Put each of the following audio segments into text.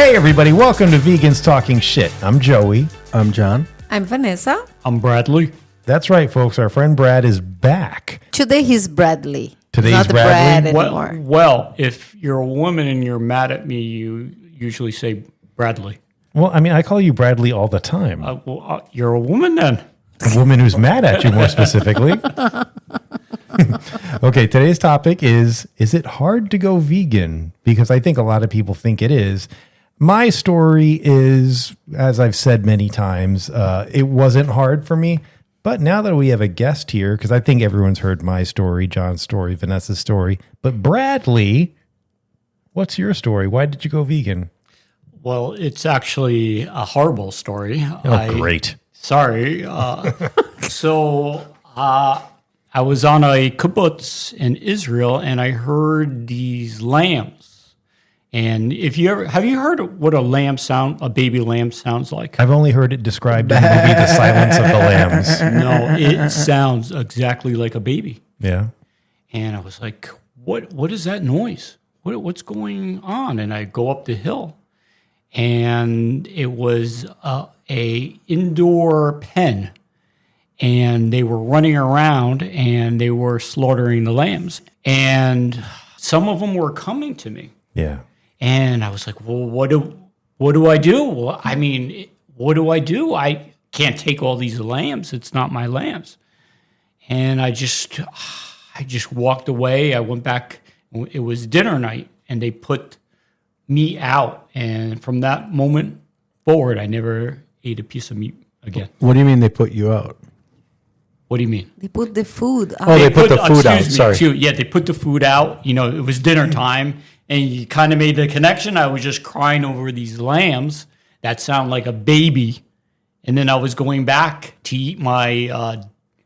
Hey everybody, welcome to Vegans Talking Shit. I'm Joey. I'm John. I'm Vanessa. I'm Bradley. That's right, folks. Our friend Brad is back. Today he's Bradley. Today's He's not Bradley? Brad anymore. Well, if you're a woman and you're mad at me, you usually say Bradley. Well, I mean, I call you Bradley all the time. You're a woman then. A woman who's mad at you, more specifically. Okay, today's topic is it hard to go vegan? Because I think a lot of people think it is. My story is, as I've said many times, it wasn't hard for me. But now that we have a guest here, because I think everyone's heard my story, John's story, Vanessa's story. But Bradley, what's your story? Why did you go vegan? Well, it's actually a horrible story. Oh, great. Sorry. I was on a kibbutz in Israel, and I heard these lambs. And have you heard what a baby lamb sounds like? I've only heard it described in the movie The Silence of the Lambs. No, it sounds exactly like a baby. Yeah. And I was like, what is that noise? What's going on? And I go up the hill, and it was a indoor pen, and they were running around and they were slaughtering the lambs. And some of them were coming to me. Yeah. And I was like, well, what do I do? Well, I mean, what do I do? I can't take all these lambs. It's not my lambs. And I just walked away. I went back. It was dinner night, and they put me out. And from that moment forward, I never ate a piece of meat again. What do you mean they put you out? What do you mean? They put the food out. Oh, they put the food out. Sorry. Yeah, they put the food out. You know, it was dinner time, and you kind of made the connection. I was just crying over these lambs that sound like a baby. And then I was going back to eat my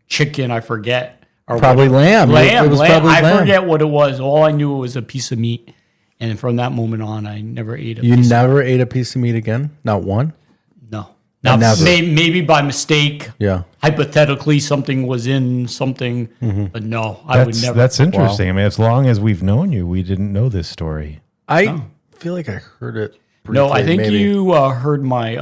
chicken, I forget. Or Probably lamb. It was probably I lamb. forget what it was. All I knew was a piece of meat. And from that moment on, I never ate a You piece never ate a piece of meat again? Not one? No. Now, Never. maybe by mistake, Yeah. hypothetically, something was in something, but no, I would never. That's interesting. I mean, as long as we've known you, we didn't know this story. I feel like I heard it briefly. No, I think maybe. you heard my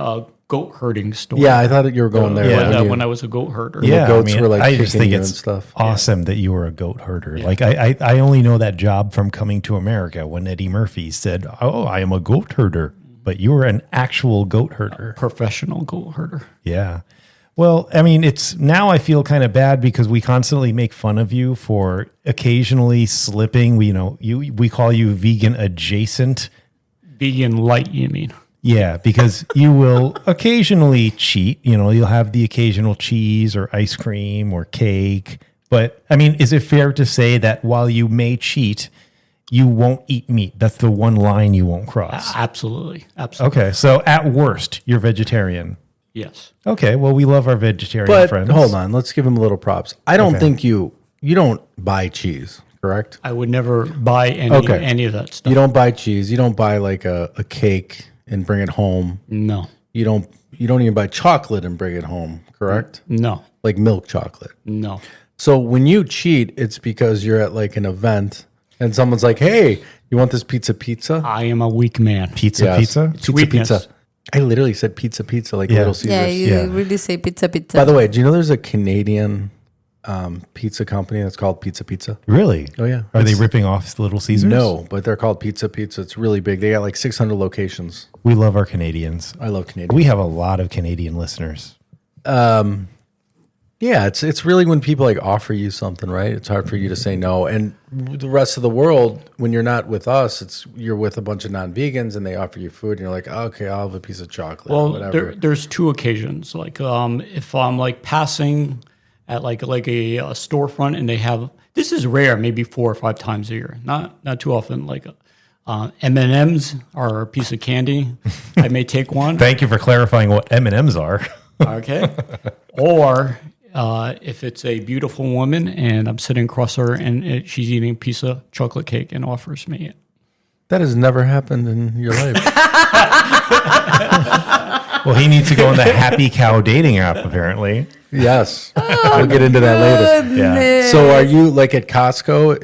goat herding story. Yeah, I thought that you were going there. Yeah, when I was a goat herder. Yeah. the goats were, like, I just kicking think you it's and stuff. awesome that you were a goat herder. Like I only know that job from Coming to America when Eddie Murphy said, "Oh, I am a goat herder," but you were an actual goat herder. Professional goat herder. Yeah. Well, I mean, now I feel kind of bad because we constantly make fun of you for occasionally slipping. We call you vegan adjacent. Vegan light, you mean? Yeah, because you will occasionally cheat. You'll have the occasional cheese or ice cream or cake. But I mean, is it fair to say that while you may cheat, you won't eat meat? That's the one line you won't cross. Absolutely. Okay, so at worst, you're vegetarian. Yes. Okay, well, we love our vegetarian But friends. hold on, let's give him a little props. I don't think you don't buy cheese, correct? I would never buy any of that stuff. You don't buy cheese. You don't buy like a cake and bring it home. No. You don't even buy chocolate and bring it home, correct? No. Like milk chocolate. No. So when you cheat, it's because you're at like an event and someone's like, "Hey, you want this pizza?" I am a weak man. Pizza. It's weakness. Pizza. I literally said pizza, like Little Caesars. Yeah, you really say pizza. By the way, do you know there's a Canadian pizza company that's called Pizza? Really? Oh, yeah. Are they ripping off Little Caesars? No, but they're called Pizza. It's really big. They got like 600 locations. We love our Canadians. I love Canadians. We have a lot of Canadian listeners. Yeah, it's really when people like offer you something, right? It's hard for you to say no. And the rest of the world, when you're not with us, you're with a bunch of non-vegans and they offer you food and you're like, okay, I'll have a piece of chocolate. Well, whatever. there's two occasions. Like if I'm like passing at like a storefront and they have, this is rare, maybe 4 or 5 times a year, not too often. Like M&Ms are a piece of candy. I may take one. Thank you for clarifying what M&Ms are. Okay. Or if it's a beautiful woman and I'm sitting across her and she's eating a piece of chocolate cake and offers me it. That has never happened in your life. Well, he needs to go on the Happy Cow dating app, apparently. Yes. We'll get into that later. Yeah. So are you like at Costco?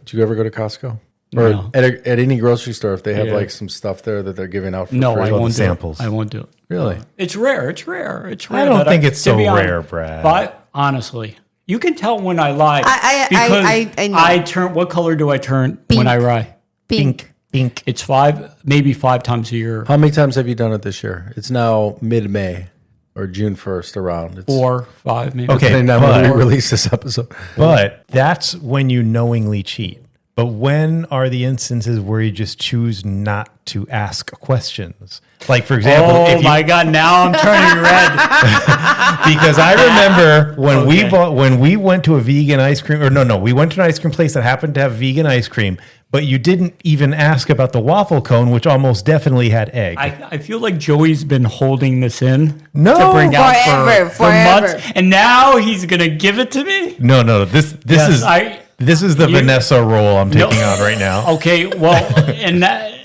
Do you ever go to Costco? Or No. at any grocery store, if they have like some stuff there that they're giving out for No, free. I won't do samples. it. I won't do it. Really? It's rare. It's rare. It's rare. I don't that think it's to so be honest, rare, Brad. But honestly, you can tell when I lie I know. I turn. What color do I turn when I lie? Pink. Pink. It's maybe five times a year. How many times have you done it this year? It's now mid-May or June 1st around. It's 4, 5, maybe. Okay. depending on when we release this episode. But that's when you knowingly cheat. But when are the instances where you just choose not to ask questions? Like, for example, Oh if you, my God! Now I'm turning red. because I remember when we went to a vegan ice cream, or no, we went to an ice cream place that happened to have vegan ice cream, but you didn't even ask about the waffle cone, which almost definitely had egg. I feel like Joey's been holding this in No, to bring out for forever. months, and now he's gonna give it to me. no, this is the Vanessa role I'm taking on right now. Okay, well,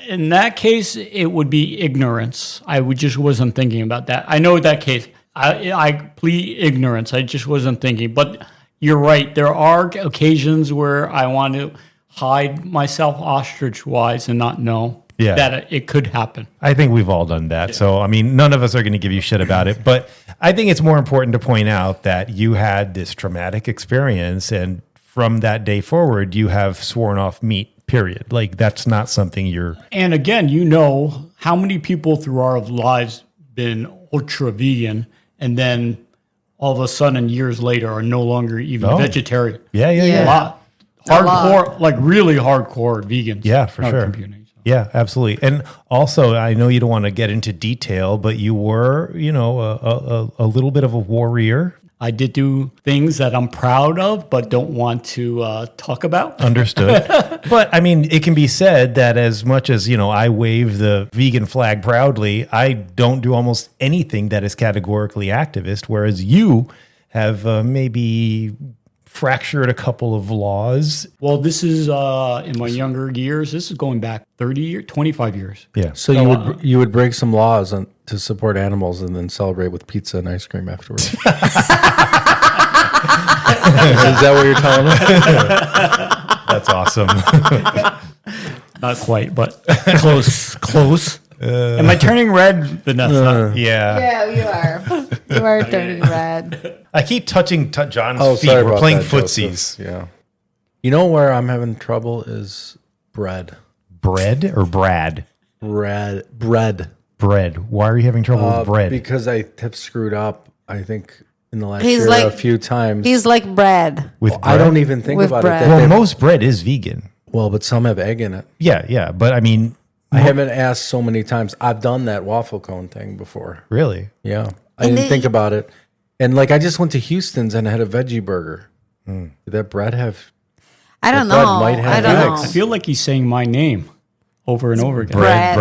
in that case, it would be ignorance. Just wasn't thinking about that. I know that case. I plead ignorance. I just wasn't thinking. But you're right. There are occasions where I want to hide myself ostrich-wise and not know that it could happen. I think we've all done that. So, I mean, none of us are going to give you shit about it. But I think it's more important to point out that you had this traumatic experience, and from that day forward, you have sworn off meat, period. Like, that's not something you're... And again, you know how many people through our lives been ultra vegan and then all of a sudden years later are no longer even vegetarian. Yeah. A lot. Hardcore, like really hardcore vegans. Yeah, for Not sure. computing, so. Yeah, absolutely. And also, I know you don't want to get into detail, but you were, a little bit of a warrior. I did do things that I'm proud of, but don't want to talk about. Understood. But I mean, it can be said that as much as, I wave the vegan flag proudly, I don't do almost anything that is categorically activist, whereas you have maybe fractured a couple of laws. Well, this is in my younger years. This is going back 30 years, 25 years. Yeah. So you would break some laws to support animals and then celebrate with pizza and ice cream afterwards. Is that what you're telling us? That's awesome. Not quite, but close. Am I turning red, Vanessa? Yeah. Yeah, you are. You are turning red. I keep touching John's feet. sorry We're about playing that, footsies. Joseph. Yeah. You know where I'm having trouble is bread. Bread or Brad? Bread. Bread. Why are you having trouble with bread? Because I have screwed up, I think, in the last He's year like- a few times. He's like bread. with I bread? don't even think With about bread. it. Well, most bread is vegan. Well, but some have egg in it. Yeah. But I mean, I haven't asked so many times. I've done that waffle cone thing before. really? Yeah. I didn't think about it. And I just went to Houston's and I had a veggie burger. Did that bread have... I don't bread know. might have I don't eggs. know. I feel like he's saying my name over and over again. Bread.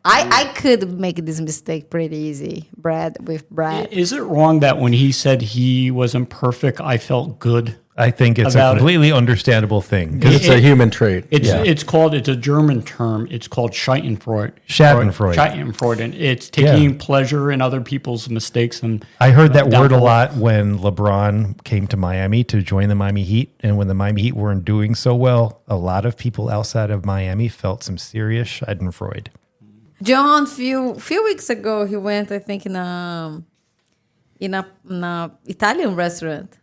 I could make this mistake pretty easy. Bread with bread. Is it wrong that when he said he wasn't perfect, I felt good? I think it's a About it. completely understandable thing. It's a human trait. It's a German term. It's called Schadenfreude. Schadenfreude. And it's taking pleasure in other people's mistakes. And I heard that word a downfall. lot when LeBron came to Miami to join the Miami Heat. And when the Miami Heat weren't doing so well, a lot of people outside of Miami felt some serious Schadenfreude. John, few weeks ago, he went, I think, in a Italian restaurant.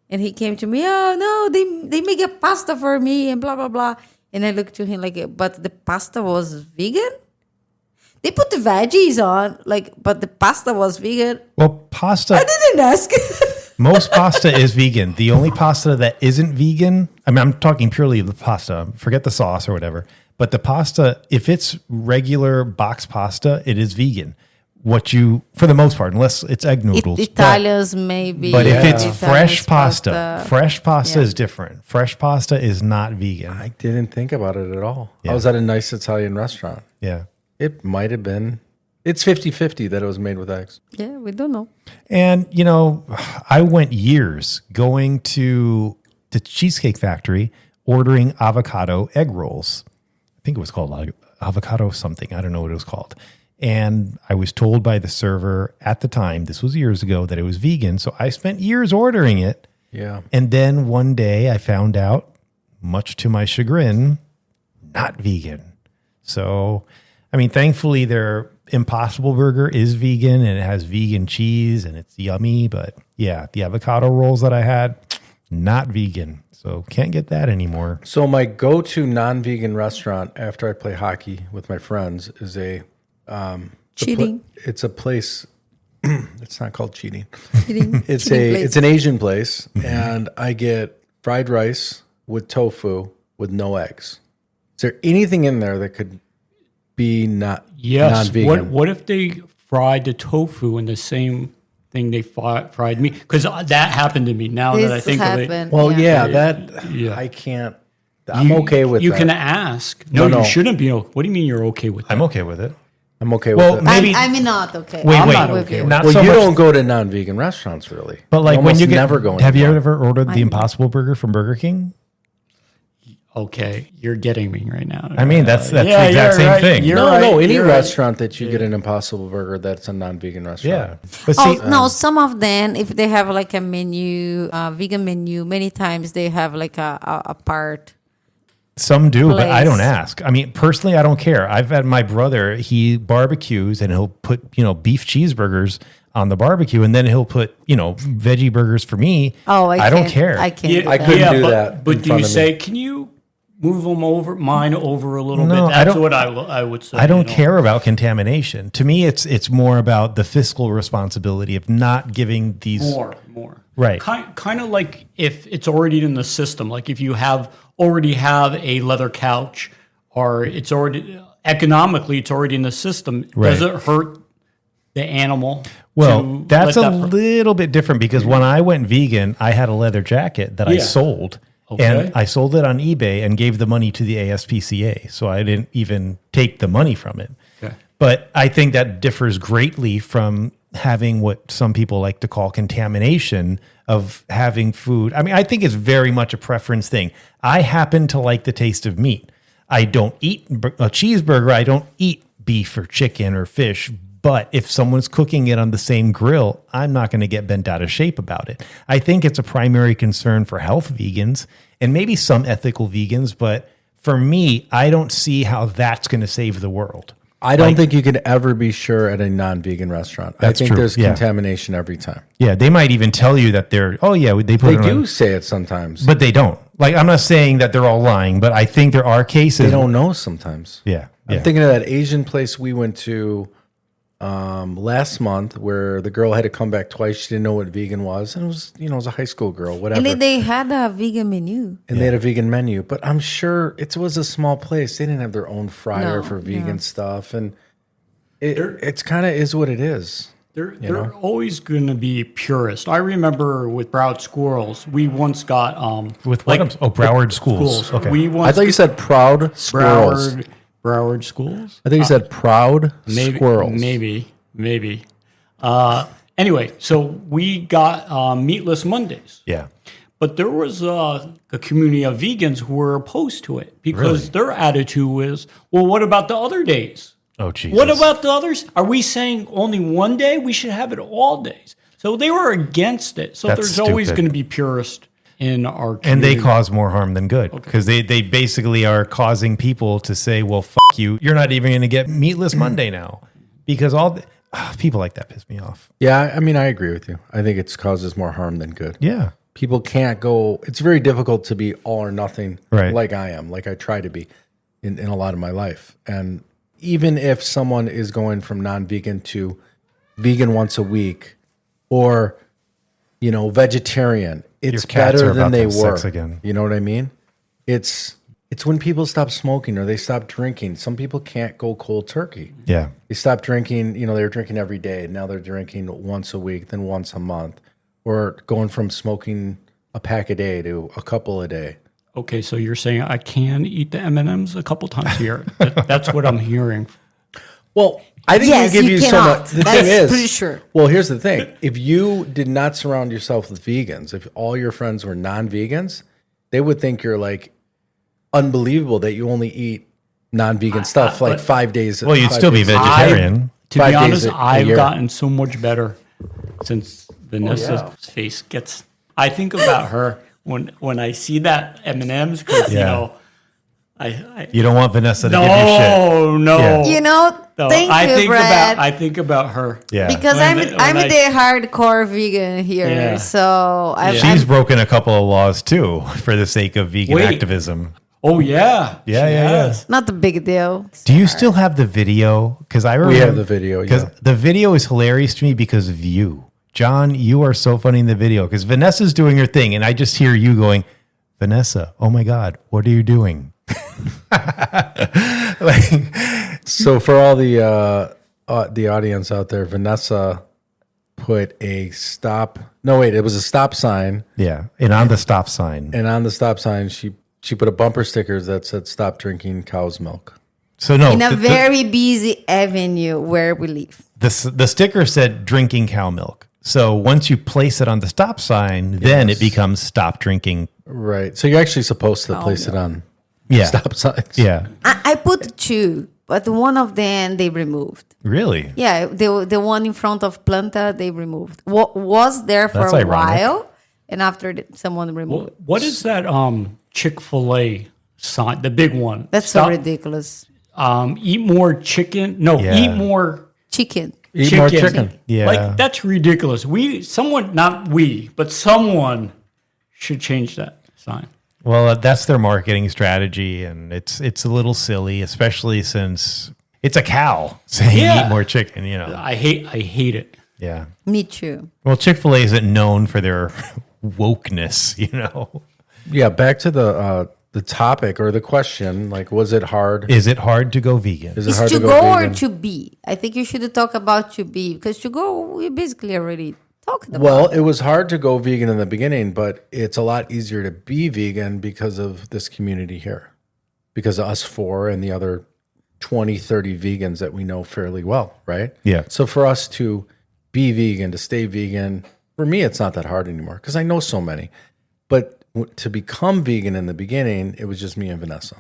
And he came to me, oh, no, they make a pasta for me and blah, blah, blah. And I looked to him like, but the pasta was vegan? They put the veggies on, but the pasta was vegan. Well, pasta, I didn't ask. most pasta is vegan. The only pasta that isn't vegan, I mean, I'm talking purely the pasta, forget the sauce or whatever. But the pasta, if it's regular box pasta, it is vegan. For the most part, unless it's egg noodles. Italians maybe. But if it's Italians fresh pasta is different. Fresh pasta is not vegan. I didn't think about it at all. Yeah. I was at a nice Italian restaurant. Yeah. It might have been. It's 50-50 that it was made with eggs. Yeah, we don't know. And, I went years going to the Cheesecake Factory ordering avocado egg rolls. I think it was called avocado something. I don't know what it was called. And I was told by the server at the time, this was years ago, that it was vegan. So I spent years ordering it. Yeah. And then one day I found out, much to my chagrin, not vegan. So, I mean, thankfully their Impossible Burger is vegan and it has vegan cheese and it's yummy. But yeah, the avocado rolls that I had, not vegan. So can't get that anymore. So my go-to non-vegan restaurant after I play hockey with my friends is Cheating. it's a place. It's not called cheating. Cheating. It's an Asian place, and I get fried rice with tofu with no eggs. Is there anything in there that could be Yes. non-vegan? What if they fried the tofu in the same thing they fried meat? Because that happened to me. Now that I think of it, Well, yeah. I can't. I'm okay with you that. can ask. No, No. you shouldn't be. What do you mean you're okay with that? I'm okay with it. I'm okay Well, with it. maybe- I'm not okay. Wait, I'm wait. not with okay. you. Not Well, so you much, don't go to non-vegan restaurants, really. but like when almost you get, never go. have you anymore. ever ordered the Impossible Burger from Burger King? Okay, you're getting me right now. I mean, that's the Yeah, exact you're same right. thing. You're No, right. any You're right. restaurant that you get an Impossible Burger that's a non-vegan restaurant. Yeah. But see, No, some of them, if they have like a menu, vegan menu, many times they have like a part. some do, but I don't place. ask. I mean, personally, I don't care. I've had my brother, he barbecues and he'll put, beef cheeseburgers on the barbecue and then he'll put, veggie burgers for me. Oh, I don't can't- care. I can't. Yeah, do I that. couldn't do but, that But in do front you of me. say, can you move them mine over a little No, bit? I That's don't- what I would say. I don't care about contamination. To me, it's more about the fiscal responsibility of not giving these. More. Right. Kind of like if it's already in the system, like if you already have a leather couch, or it's already economically it's already in the system. Right. Does it hurt the animal? Well, to that's let a that little bit different because when I went vegan, I had a leather jacket that I Yeah. sold. Okay. And I sold it on eBay and gave the money to the ASPCA. So I didn't even take the money from it. Okay. But I think that differs greatly from having what some people like to call contamination of having food. I mean, I think it's very much a preference thing. I happen to like the taste of meat. I don't eat a cheeseburger. I don't eat beef or chicken or fish. But if someone's cooking it on the same grill, I'm not going to get bent out of shape about it. I think it's a primary concern for health vegans and maybe some ethical vegans. But for me, I don't see how that's going to save the world. I don't think you can ever be sure at a non-vegan restaurant. I That's think true, there's yeah. contamination every time. Yeah, they might even tell you that they put They it do on, say it sometimes. but they don't. Like, I'm not saying that they're all lying, but I think there are cases. They don't know sometimes. Yeah. I'm thinking of that Asian place we went to last month where the girl had to come back twice. She didn't know what vegan was. And it was, it was a high school girl, whatever. And they had a vegan menu. And they had a vegan menu. But I'm sure it was a small place. They didn't have their own fryer No, for vegan no. stuff. And it's kind of is what it is. They're always going to be purist. I remember with Broward Squirrels, we once got With what? Broward Schools. Okay. We I once thought you said proud squirrels. Broward Schools. I think you said proud squirrels. Maybe. Anyway, so we got Meatless Mondays. Yeah. But there was a community of vegans who were opposed to it because their attitude was, well, what about the other days? Oh, Jesus. What about the others? Are we saying only one day? We should have it all days. So they were against it. So That's there's always stupid. going to be purists in our community. And they cause more harm than good because they basically are causing people to say, well, fuck you. You're not even going to get Meatless Monday now because people like that piss me off. Yeah, I mean, I agree with you. I think it causes more harm than good. Yeah. People can't go. It's very difficult to be all or nothing, Right. like I am, like I try to be in a lot of my life. And even if someone is going from non-vegan to vegan once a week, or vegetarian, it's Your cats better are than about to they have were. sex again. You know what I mean? It's when people stop smoking or they stop drinking. Some people can't go cold turkey. Yeah. They stopped drinking, they were drinking every day. Now they're drinking once a week, then once a month, or going from smoking a pack a day to a couple a day. Okay, so you're saying I can eat the M&Ms a couple times a year. That's what I'm hearing. Well, I think Yes, we give you you so cannot. much. The That's thing is, pretty sure. Well, here's the thing: if you did not surround yourself with vegans, if all your friends were non-vegans, they would think you're like unbelievable that you only eat non-vegan stuff like 5 days. Well, you'd 5 still be days. vegetarian. To 5 be days honest, a I've year. gotten so much better since Vanessa's face gets. I think about her when I see that M&Ms, because you Yeah. know, I You don't want Vanessa to give you shit. no. Yeah. You know, No, thank I you, think Brad. about I think about her. Yeah. Because When I'm I- the hardcore vegan here, Yeah. so Yeah. She's broken a couple of laws too for the sake of vegan Wait. activism. Oh yeah, Yeah, she yeah, yeah. has. not a big deal. Do you still have the video? Because I remember We have the video, Because yeah. the video is hilarious to me because of you, John. You are so funny in the video because Vanessa's doing her thing, and I just hear you going, "Vanessa, oh my God, what are you doing?" So for all the audience out there, Vanessa put a stop. No, wait, it was a stop sign, Yeah, and on the stop sign. and on the stop sign, she put a bumper sticker that said "Stop drinking cow's milk." So no, In a very busy avenue where we live. the sticker said "drinking cow milk." So once you place it on the stop sign, then it becomes "stop drinking." Right. So you're actually supposed to place it on Yeah, stop signs. yeah, I put two, but one of them they removed. really. Yeah, the one in front of Planta they removed. What was there for That's a ironic. while, and after someone removed it. What is that Chick-fil-A sign? The big one. That's so Stop- ridiculous. Eat more chicken. No, Yeah. eat more Chicken. Eat more chicken. Yeah. Like that's ridiculous. Not we, but someone should change that sign. Well, that's their marketing strategy, and it's a little silly, especially since it's a cow saying Yeah. eat more chicken. You know, I hate it. yeah. Me too. Well, Chick-fil-A isn't known for their wokeness. You know, Yeah. Back to the topic or the question. Like, was it hard? is it hard to go vegan? Is it Is hard to to go, go or vegan? to be? I think you should talk about to be, because to go we basically already talked about. Well, it was hard to go vegan in the beginning, but it's a lot easier to be vegan because of this community here, because of us four and the other 20, 30 vegans that we know fairly well, right? Yeah. So for us to be vegan, to stay vegan, for me, it's not that hard anymore because I know so many. But to become vegan in the beginning, it was just me and Vanessa.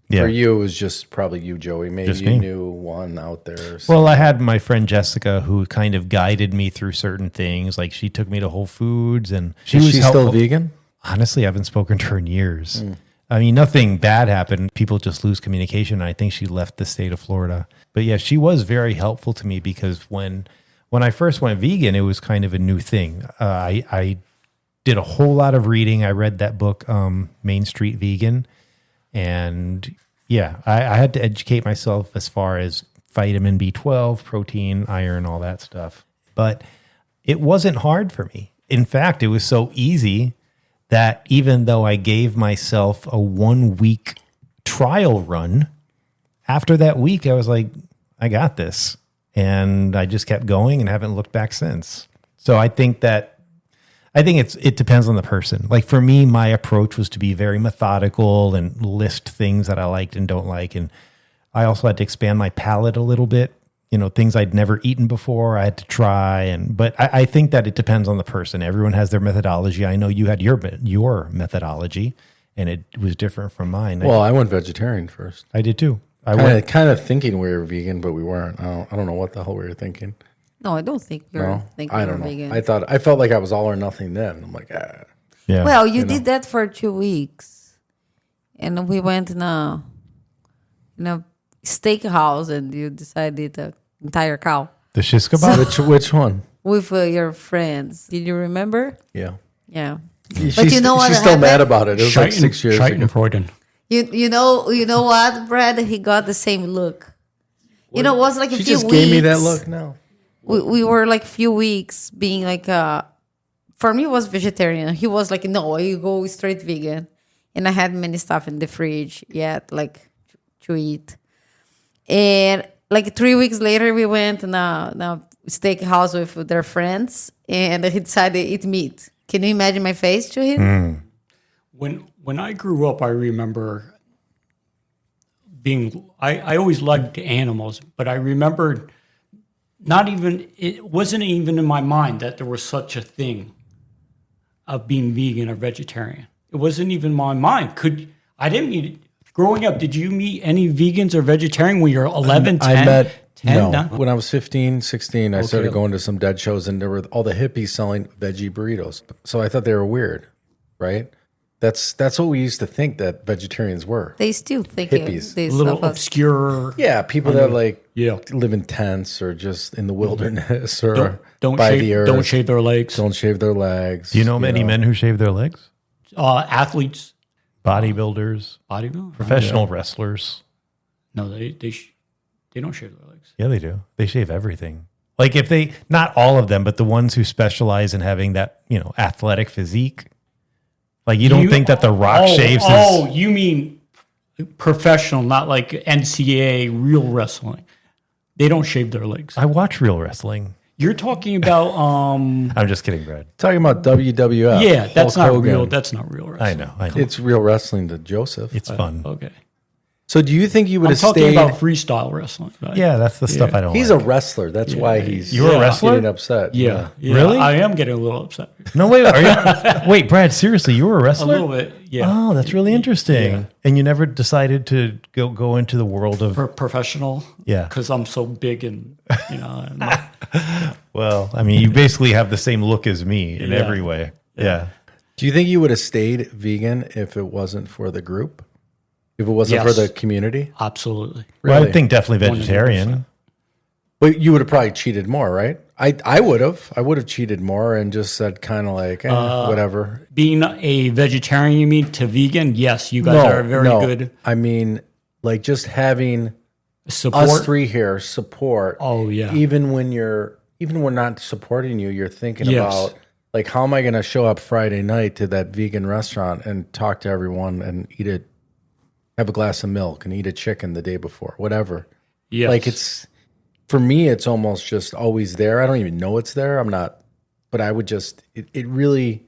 Yeah. For you, it was just probably you, Joey. Maybe Just you me. knew one out there. Well, I had my friend Jessica who kind of guided me through certain things. Like she took me to Whole Foods, and she Is was she helpful. still vegan? Honestly, I haven't spoken to her in years. I mean, nothing bad happened. People just lose communication. I think she left the state of Florida. But yeah, she was very helpful to me because when I first went vegan, it was kind of a new thing. I did a whole lot of reading. I read that book, Main Street Vegan. And yeah, I had to educate myself as far as vitamin B12, protein, iron, all that stuff. But it wasn't hard for me. In fact, it was so easy that even though I gave myself a 1 week trial run, after that week, I was like, I got this. And I just kept going and haven't looked back since. So I think it depends on the person. Like for me, my approach was to be very methodical and list things that I liked and don't like. And I also had to expand my palate a little bit. You know, things I'd never eaten before, I had to try. But I think that it depends on the person. Everyone has their methodology. I know you had your methodology, and it was different from mine. Well, I went vegetarian first. I did too. I went. Kind of thinking we were vegan, but we weren't. I don't know what the hell we were thinking. No, I don't think you're No, thinking I you're don't know. vegan. I felt like I was all or nothing then. I'm like, ah. Yeah. Well, you did that for 2 weeks, and we went in a steakhouse, and you decided to entire cow the shish kebab. Which one? with your friends. Did you remember? Yeah. Yeah. She's, you know what she's still happened? mad about it. It was like 6 years ago. Schadenfreude. You know what, Brad? He got the same look. You know, it was like a She few just weeks. gave me that look now. We were like few weeks being like for me it was vegetarian. He was like, no, you go straight vegan. And I had many stuff in the fridge yet, like to eat. And like 3 weeks later we went in a steakhouse with their friends, and he decided to eat meat. Can you imagine my face to him? When I grew up, I remember being. I always liked animals, but I remember it wasn't even in my mind that there was such a thing of being vegan or vegetarian. It wasn't even in my mind. I didn't meet growing up. Did you meet any vegans or vegetarian when you're 11, 10? I met 10? no. When I was 15, 16, I started going to some dead shows, and there were all the hippies selling veggie burritos. So I thought they were weird, right? That's what we used to think that vegetarians were. They still think Hippies. this A little of us. obscure. Yeah, people that like Yeah. live in tents or just in the wilderness or Don't by shave, the earth. don't shave their legs. Don't shave their legs. Do you know many men who shave their legs? Athletes, Bodybuilders, bodybuilders. professional wrestlers. No, they don't shave their legs. Yeah, they do. They shave everything. Like if they, not all of them, but the ones who specialize in having that, athletic physique. Like you don't think that The Rock shaves his. Oh, you mean professional, not like NCAA real wrestling. They don't shave their legs. I watch real wrestling. You're talking about I'm just kidding, Brad. Talking about WWF. yeah, that's Hulk not Hogan. real. That's not real wrestling. I know. It's real wrestling to Joseph. It's fun. Okay. So do you think you would I'm have talking stayed? about freestyle wrestling. Right? Yeah, that's the stuff I don't He's like. a wrestler. That's why he's You're a wrestler? getting upset. Yeah. Really? I am getting a little upset. No, wait. Are you? Wait, Brad, seriously, you were a A wrestler? little bit. Yeah. Oh, that's really interesting. And you never decided to go into the world of. For professional. Yeah. Because I'm so big and, I'm not- Well, I mean, you basically have the same look as me in Yeah. every way. Yeah. Do you think you would have stayed vegan if it wasn't for the group? If it wasn't for Yes. the community? absolutely. Well, I Really? would think definitely vegetarian. But you would have probably cheated more, right? I would have. I would have cheated more and just said kind of like, whatever. Being a vegetarian, you mean, to vegan? Yes, you guys are very good I mean, like just having support. us three here support. Oh, yeah. Even when we're not supporting you, you're thinking Yes. about like, how am I going to show up Friday night to that vegan restaurant and talk to everyone and have a glass of milk and eat a chicken the day before, whatever. Yes. Like for me, it's almost just always there. I don't even know it's there. I'm not, but I would just, it really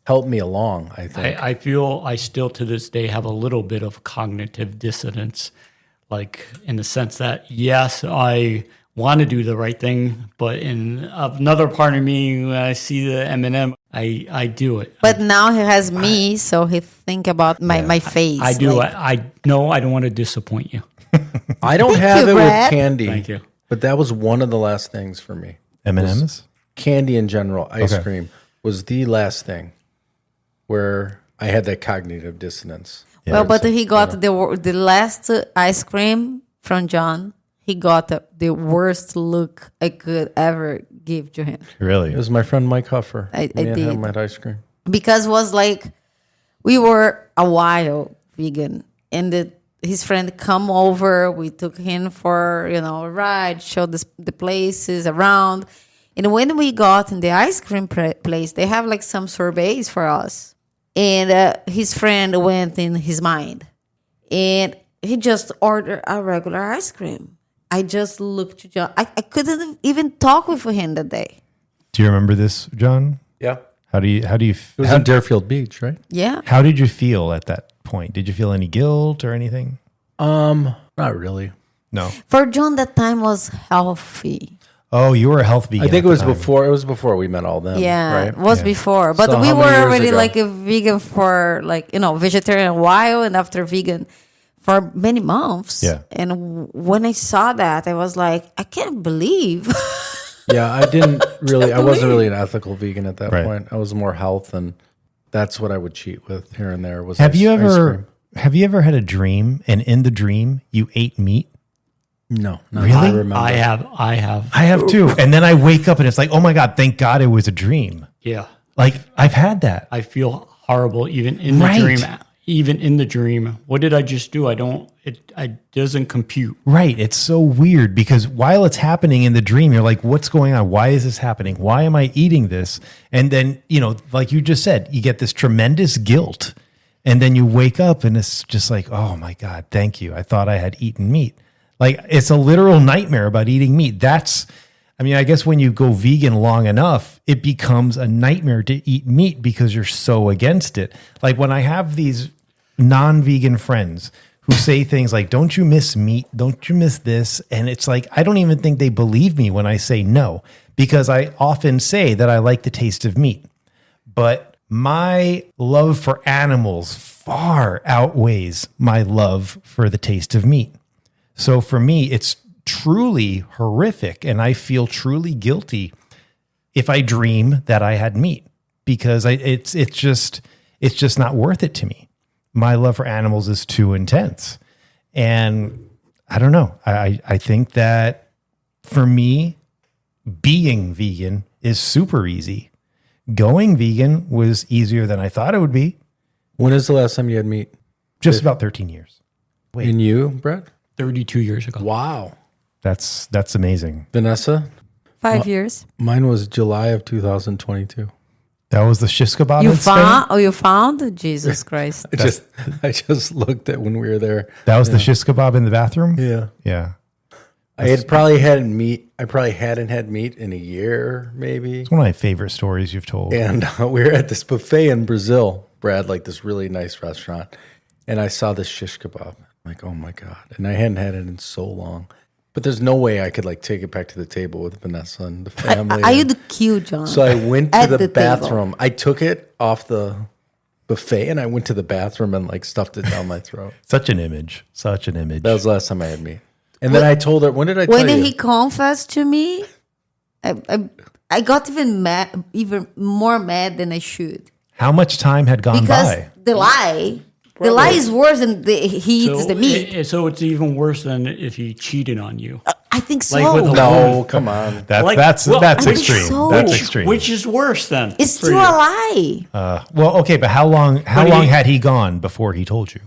helped me along, I think. I feel I still to this day have a little bit of cognitive dissonance, like in the sense that, yes, I want to do the right thing, but in another part of me, when I see the M&M, I do it. But now he has me, so he think about my face. I do. like- I no, I don't want to disappoint you. I don't Thank have you, it Brad. with candy. Thank you. But that was one of the last things for me. M&M's? Candy in general, ice Okay. cream was the last thing where I had that cognitive dissonance. Well, but he got the last ice cream from John. He got the worst look I could ever give to him. Really? It was my friend Mike Huffer. I Me and him did. had ice cream. Because was like we were a while vegan, and his friend come over. We took him for a ride, showed the places around, and when we got in the ice cream place, they have like some sorbets for us, and his friend went in his mind, and he just ordered a regular ice cream. I just looked to John. I couldn't even talk with him that day. Do you remember this, John? Yeah. How do you It was in Deerfield Beach, right? Yeah. how did you feel at that point? Did you feel any guilt or anything? Not really. No. For John, that time was healthy. Oh, you were a health vegan. I think at it was the time. before. It was before we met all them. Yeah, right? it was before. But So we how were many years already ago? like a vegan for vegetarian a while, and after vegan for many months. Yeah. And when I saw that, I was like, I can't believe. Yeah, I wasn't really an ethical vegan at that Right. point. I was more health, and that's what I would cheat with here and there. Was Have you ice ever cream. had a dream and in the dream you ate meat? No, not Really? that I remember. I have. I have too. And then I wake up and it's like, oh my God, thank God it was a dream. Yeah. Like I've had that. I feel horrible even in the Right. dream. Even in the dream, what did I just do? It doesn't compute. Right. It's so weird because while it's happening in the dream, you're like, what's going on? Why is this happening? Why am I eating this? And then, like you just said, you get this tremendous guilt. And then you wake up and it's just like, oh my God, thank you. I thought I had eaten meat. Like it's a literal nightmare about eating meat. I guess when you go vegan long enough, it becomes a nightmare to eat meat because you're so against it. Like when I have these non-vegan friends who say things like, don't you miss meat? Don't you miss this? And it's like, I don't even think they believe me when I say no, because I often say that I like the taste of meat. But my love for animals far outweighs my love for the taste of meat. So for me, it's truly horrific, and I feel truly guilty if I dream that I had meat, because It's just not worth it to me. My love for animals is too intense. And I don't know. I think that for me, being vegan is super easy. Going vegan was easier than I thought it would be. When is the last time you had meat? Just about 13 years. And you, Brett? 32 years ago. Wow. That's amazing. Vanessa? 5 years. Mine was July of 2022. That was the shish kebab You in Spain? found? Oh, you found? Jesus Christ. I just looked at when we were there. That was the shish kebab in the bathroom? Yeah. Yeah. I probably hadn't had meat in a year, maybe. It's one of my favorite stories you've told. And we were at this buffet in Brazil, Brad, like this really nice restaurant. And I saw this shish kebab. I'm like, oh my God. And I hadn't had it in so long. But there's no way I could like take it back to the table with Vanessa and the family. Are you the cute, John? So I went to At the the bathroom. I took it off the buffet and I went to the bathroom and like stuffed it down my throat. Such an image. Such an image. That was the last time I had meat. And then I told her, when did I tell When you? he confessed to me, I got even mad, even more mad than I should. How much time had gone Because by? the lie is worse than he eats the meat. So it's even worse than if he cheated on you. I think so. Like with a- No, come on. That's I think extreme. so. That's extreme. Which is worse then? It's for still you? a lie. Well, okay, but how long had he gone before he told you?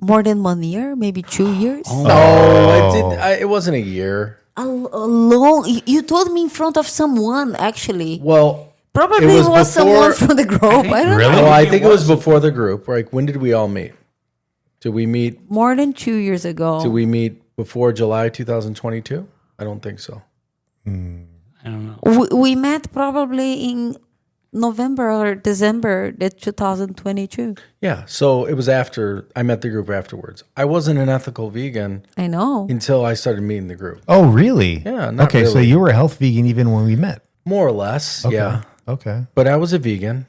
More than 1 year, maybe 2 years. No, it wasn't a year. A long. You told me in front of someone, actually. Well, Probably it was, was someone before- from the group. I don't Really? know. no, I think it was before the group. Like, when did we all meet? Did we meet? More than 2 years ago. Did we meet before July 2022? I don't think so. I don't know. We met probably in November or December 2022. Yeah, so it was after I met the group afterwards. I wasn't an ethical vegan I know. until I started meeting the group. Oh, really? Yeah, not okay, so really. you were a health vegan even when we met. More or less, yeah. Okay. But I was a vegan.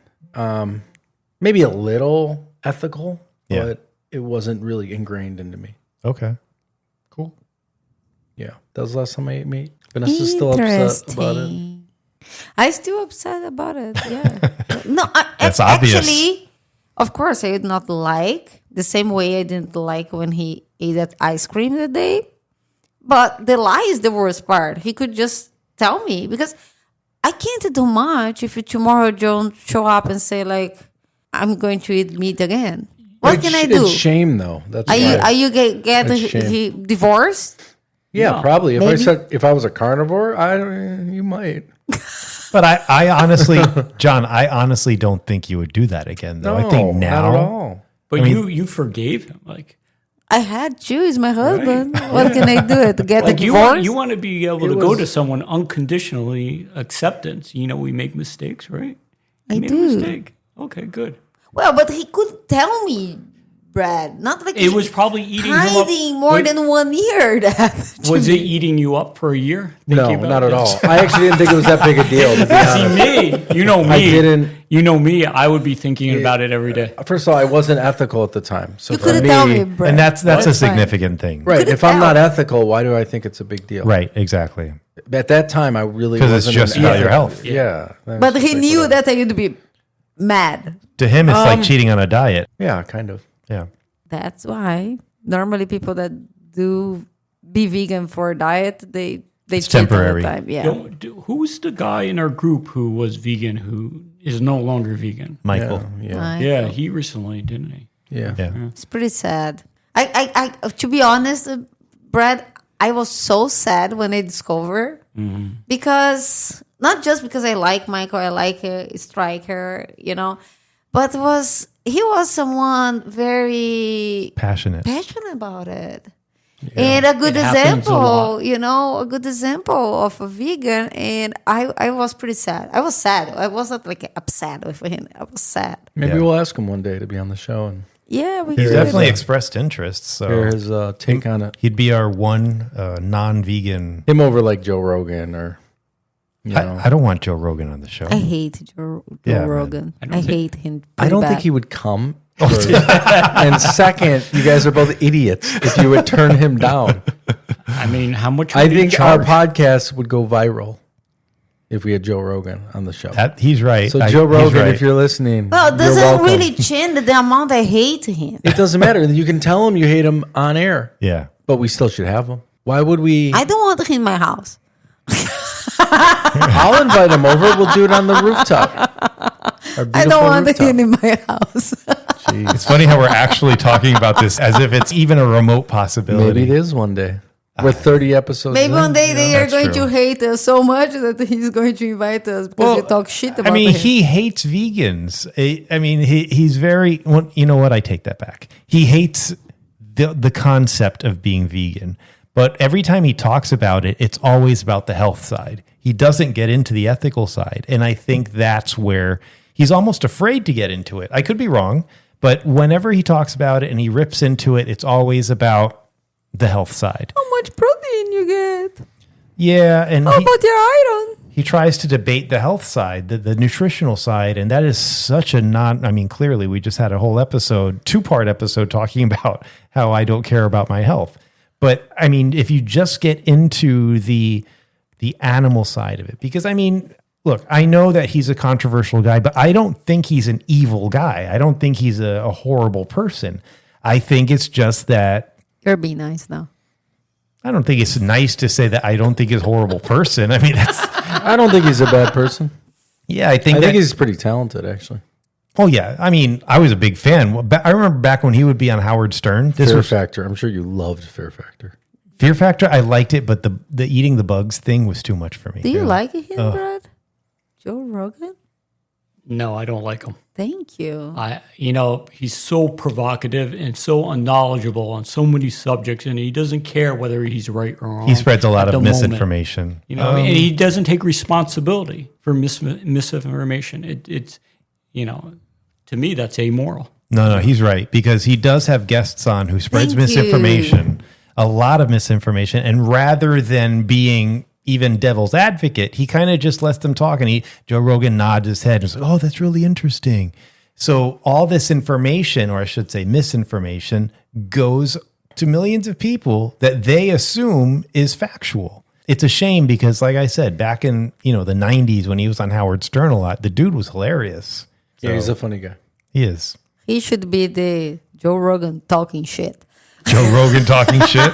Maybe a little ethical, Yeah. but it wasn't really ingrained into me. Okay. Cool. Yeah, that was the last time I ate meat. Vanessa's still upset about it. Interesting. I still upset about it. Yeah. No, That's obvious. Actually, of course, I did not like the same way I didn't like when he ate that ice cream that day. But the lie is the worst part. He could just tell me because I can't do much if tomorrow John show up and say like, I'm going to eat meat again. What can I do? It's shame, though. That's Are you get It's shame. he divorced? Yeah, No. probably. Maybe. If I was a carnivore, you might. But I honestly, John, I honestly don't think you would do that again, though. I think not at now, all. But I mean- you forgave him. Like I had to. He's my husband. What can I do? To get a you divorce? want to be able to go to someone unconditionally acceptance. You know, we make mistakes, right? You I made do. a mistake. Okay, good. Well, but he could tell me, Brad. Not like It he was probably eating him up. hiding more than 1 year. Was it eating you up for a year? No, Thinking about not at this? all. I actually didn't think it was that big a deal, to be honest. See me, you know me. I didn't. You know me. I would be thinking about it every day. First of all, I wasn't ethical at the time. So You for could me, tell me, Brad. and that's a Fine. significant thing. right, could've if I'm not tell. ethical, why do I think it's a big deal? Right, exactly. At that time, I really 'Cause it's wasn't just an about your ethical- health. Yeah. That was But just he like knew whatever. that I would be mad. To him, it's like cheating on a diet. Yeah, kind of. Yeah. That's why normally people that do be vegan for a diet, they cheat temporary. all the time. Yeah. Who's the guy in our group who was vegan who is no longer vegan? Michael. Yeah. Yeah, he recently, didn't he? Yeah. Yeah. It's pretty sad. I to be honest, Brad, I was so sad when I discovered because not just because I like Michael, I like Striker, but he was someone very Passionate. passionate about it. And a good It happens a lot. example, a good example of a vegan. And I was pretty sad. I was sad. I wasn't like upset with him. I was sad. Maybe Yeah. we'll ask him one day to be on the show and Yeah, we He's could. definitely expressed interest. hear So his take on it. he'd be our one non-vegan. Him over like Joe Rogan or, you know. I don't want Joe Rogan on the show. I hate Joe Yeah, man. Rogan. I hate him. I don't think bad. he would come. And second, you guys are both idiots if you would turn him down. I mean, how much? I would he think our charge? podcast would go viral. if we had Joe Rogan on the show. He's right. So Joe he's Rogan, right. if you're listening, Well, it you're doesn't welcome. really change the amount I hate him. It doesn't matter. You can tell him you hate him on air, Yeah. but we still should have him. Why would we? I don't want him in my house. I'll invite him over. We'll do it on the rooftop. Our I beautiful don't want rooftop. him in my house. It's funny how we're actually talking about this as if it's even a remote possibility. Maybe it is one day. We're 30 episodes. Maybe in. one day they are that's going true. to hate us so much that he's going to invite us because we talk shit about I mean, him. he hates vegans. I mean, he's very. Well, you know what? I take that back. He hates the concept of being vegan. But every time he talks about it, it's always about the health side. He doesn't get into the ethical side, and I think that's where he's almost afraid to get into it. I could be wrong, but whenever he talks about it and he rips into it, it's always about the health side. How much protein you get? Yeah, and How about your iron? he tries to debate the health side, the nutritional side, and that is such a I mean, clearly we just had a whole episode, 2-part episode talking about how I don't care about my health. But I mean, if you just get into the animal side of it, because I mean, look, I know that he's a controversial guy, but I don't think he's an evil guy. I don't think he's a horrible person. I think it's just that You're being nice now. I don't think it's nice to say that I don't think he's a horrible person. I mean, that's I don't think he's a bad person. yeah. I I think think he's pretty talented, actually. Oh yeah, I mean, I was a big fan. I remember back when he would be on Howard Stern. This Fear was Factor. I'm sure you loved Fear Factor. Fear Factor. I liked it, but the eating the bugs thing was too much for me. Do you like him, Brad? Joe Rogan? No, I don't like him. Thank you. He's so provocative and so unknowledgeable on so many subjects, and he doesn't care whether he's right or wrong. He spreads a lot at of the moment. misinformation. And he doesn't take responsibility for misinformation. It's to me, that's amoral. No, he's right, because he does have guests on who spreads Thank you. misinformation, a lot of misinformation, and rather than being even devil's advocate, he kind of just lets them talk, and Joe Rogan nods his head and says, "Oh, that's really interesting." So all this information, or I should say misinformation, goes to millions of people that they assume is factual. It's a shame because, like I said, back in the 90s when he was on Howard Stern a lot, the dude was hilarious. Yeah, he's a funny guy. He is. He should be the Joe Rogan talking shit. Joe Rogan talking shit.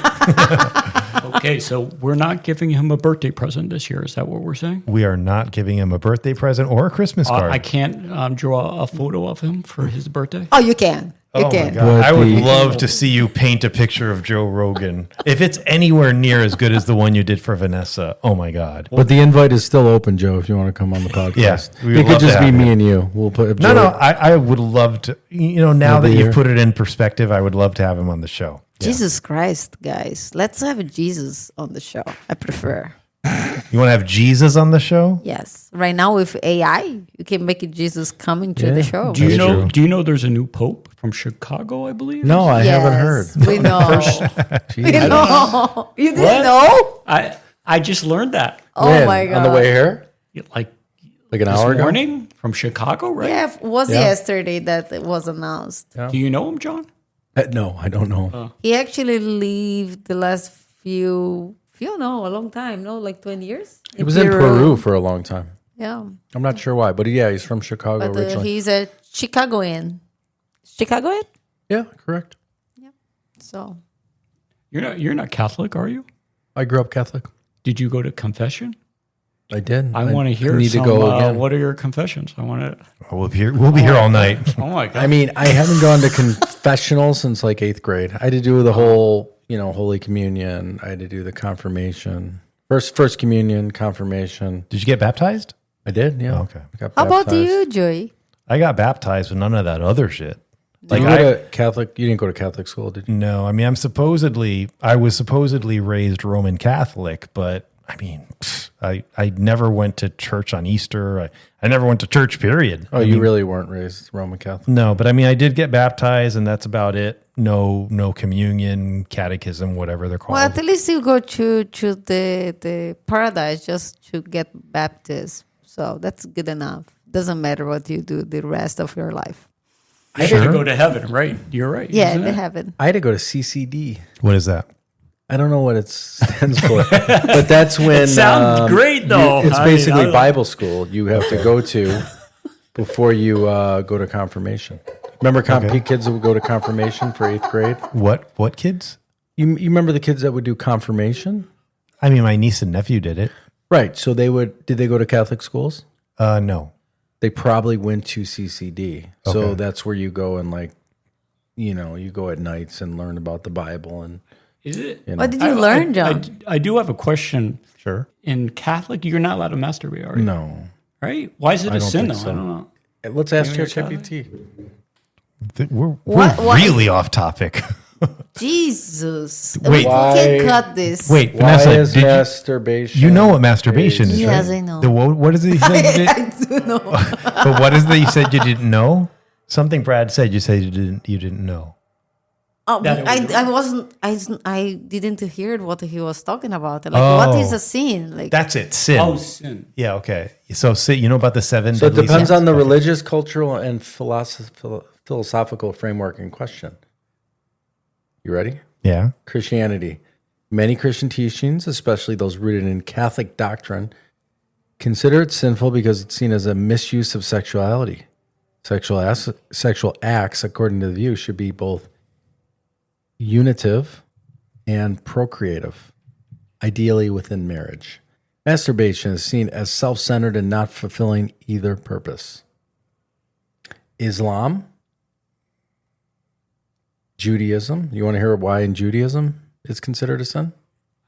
Okay, so we're not giving him a birthday present this year. Is that what we're saying? We are not giving him a birthday present or a Christmas card. I can't draw a photo of him for his birthday. Oh, you can. You Oh my can. God. I would the- love to see you paint a picture of Joe Rogan. If it's anywhere near as good as the one you did for Vanessa, oh my God. But the invite is still open, Joe, if you want to come on the podcast. Yeah, we would it could love to just be have me you. and you. We'll put No, I would love to, now He'll that be you've here. put it in perspective, I would love to have him on the show. Jesus Christ, guys. Let's have Jesus on the show. I prefer. You want to have Jesus on the show? Yes. Right now with AI, you can make Jesus coming to the show. Do you That's know? true. Do you know there's a new pope from Chicago? I believe. No, I haven't Yes, heard. We know. We Jeez. know. You didn't What? know? I just learned that Oh When? my God. On the way here? like Like an this hour ago? morning from Chicago, right? Yeah, it was yesterday that it was announced. Do you know him, John? No, I don't know. He actually lived the last a long time, like 20 years. He was in Peru for a long time. Yeah. I'm not sure why, but yeah, he's from Chicago But originally. he's a Chicagoan. Chicagoan? Yeah, correct. So You're not Catholic, are you? I grew up Catholic. Did you go to confession? I did. I want to hear. need some, to go again. What are your confessions? I want to. We'll be here all night. Oh my god! I mean, I haven't gone to confessional since like 8th grade. I had to do the whole, Holy Communion. I had to do the confirmation. First communion, confirmation. Did you get baptized? I did, yeah. Okay. I got how about baptized. you, Joey? I got baptized with none of that other shit. Did you go to Catholic? You didn't go to Catholic school, did you? No, I mean, I was supposedly raised Roman Catholic, but I mean, I never went to church on Easter. I never went to church, period. Oh, you really weren't raised Roman Catholic? No, but I mean, I did get baptized, and that's about it. No communion, catechism, whatever they're called. Well, at least you go to the paradise just to get baptized. So that's good enough. Doesn't matter what you do the rest of your life. I had to go to heaven, right? You're right. Yeah, isn't they it? haven't. I had to go to CCD. What is that? I don't know what it stands for, but that's when It sounds great, though. It's I basically don't- Bible school you have to go to before you go to confirmation. Remember kids that would go to confirmation for 8th grade? What kids? You remember the kids that would do confirmation? I mean, my niece and nephew did it. Right. So did they go to Catholic schools? No. They probably went to CCD. So Okay. that's where you go and you go at nights and learn about the Bible and Is it? What did you learn, John? I do have a question. Sure. In Catholic, you're not allowed to masturbate, are you? no. Right? Why is it a don't sin, think though? so. I don't know. Let's ask You're ChatGPT. We're What- really off topic. Jesus. Wait. We Why- can cut this. Wait, Why Vanessa, is did masturbation? you know what masturbation is, Yes, right? I know. What is it you said you did? I do know. But what is it you said you didn't know? Something Brad said you said you didn't know. Oh, That I didn't hear what he was talking about. Like, what is Oh. a sin? Like, That's it. Sin. Oh, sin. Yeah, okay. So you know about the 7 So it deadly depends sins? on the religious, cultural, and philosophical framework in question. You ready? Yeah. Christianity. Many Christian teachings, especially those rooted in Catholic doctrine, consider it sinful because it's seen as a misuse of sexuality. Sexual acts, according to the view, should be both unitive and procreative, ideally within marriage. Masturbation is seen as self-centered and not fulfilling either purpose. Islam, Judaism. You want to hear why in Judaism it's considered a sin?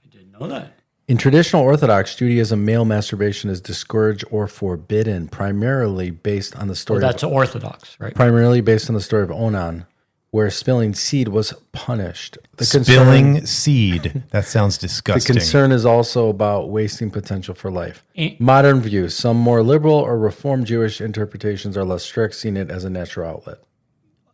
I didn't know that. In traditional Orthodox Judaism, male masturbation is discouraged or forbidden, primarily based on the story. Well, that's Orthodox, right? Primarily based on the story of Onan, where spilling seed was punished. Spilling seed. That sounds The disgusting. concern is also about wasting potential for life. Eh. Modern views, some more liberal or Reformed Jewish interpretations are less strict, seeing it as a natural outlet.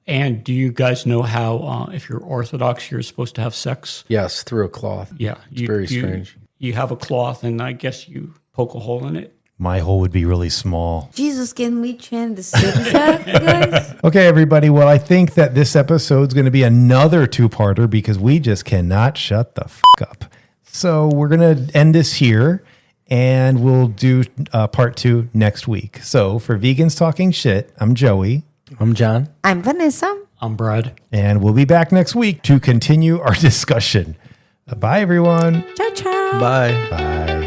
And do you guys know how, if you're Orthodox, you're supposed to have sex? Yes, through a cloth. Yeah. It's very strange. You have a cloth, and I guess you poke a hole in it. My hole would be really small. Jesus, can we change the subject, guys? Okay, everybody. Well, I think that this episode's going to be another 2-parter because we just cannot shut the up. So we're going to end this here and we'll do part 2 next week. So for Vegans Talking Shit, I'm Joey. I'm John. I'm Vanessa. I'm Brad. And we'll be back next week to continue our discussion. Bye, everyone. Ciao, ciao. Bye. Bye.